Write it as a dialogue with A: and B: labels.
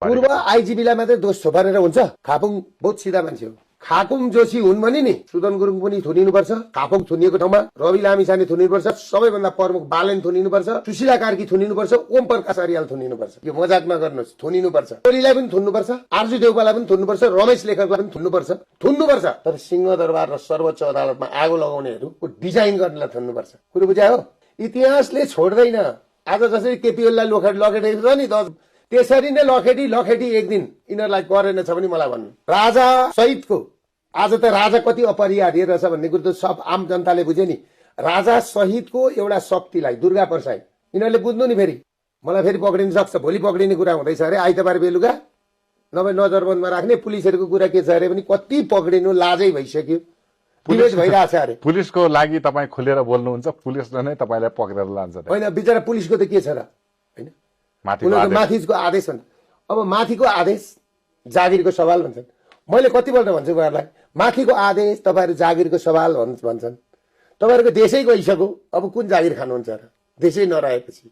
A: पूर्व आइजिबीलाई मात्रै दोष थोपारेर हुन्छ? खापुङ बहुत सिधा मान्छे हो। खाकुम जोशी हुन् भने नि सुदन गुरुङ पनि थुनिनुपर्छ, खापुङ थुनिएको ठाउँमा रवि लामिछाने थुनिनुपर्छ, सबैभन्दा प्रमुख बालेन थुनिनुपर्छ, सुशीला कार्की थुनिनुपर्छ, ओम प्रकाश अर्याल थुनिनुपर्छ। यो मजाक नगर्नुहोस्, थुनिनुपर्छ। टोलीलाई पनि थुन्नुपर्छ, आर्जु देउपालाई पनि थुन्नुपर्छ, रमेश लेखकलाई पनि थुन्नुपर्छ। तर सिंहदरबार र सर्वोच्च अदालतमा आगो लगाउनेहरूको डिजाइन गर्नलाई थुन्नुपर्छ। कुरो बुझायो? इतिहासले छोड्दैन। आज जसरी केपी ओलीलाई लखेटेको छ नि, त्यसरी नै लखेटी एक दिन यिनीहरूलाई गरेन छ भने मलाई भन्नु। राजा सहितको आज त राजा कति अपरिहार्य रहेछ भन्ने कुरो त सब आम जनताले बुझे नि। राजा सहितको एउटा शक्तिलाई दुर्गा प्रसाई यिनीहरूले बुझ्नु नि। फेरि मलाई फेरि पक्रिन सक्छ, भोलि पक्रिने कुरा हुँदैछ अरे, आइतबार बेलुका नभए नजरबन्दमा राख्ने। पुलिसहरूको कुरा के छ अरे पनि कति पक्रिनु लाजै भइसक्यो, पुलिस भइरहेछ अरे।
B: पुलिसको लागि तपाईँ खुलेर बोल्नुहुन्छ, पुलिसले नै तपाईँलाई पक्रेर लान्छ।
A: होइन, बिचरा पुलिसको त के छ र, होइन? माथिको आदेश भन्छ। अब माथिको आदेश जागिरको सवाल भन्छन्। मैले कतिपल्ट भन्छु उहाँहरूलाई, माथिको आदेश तपाईँहरू जागिरको सवाल भन्छन्। तपाईँहरूको देशै गइसक्यो, अब कुन जागिर खानुहुन्छ र? देशै नरहेपछि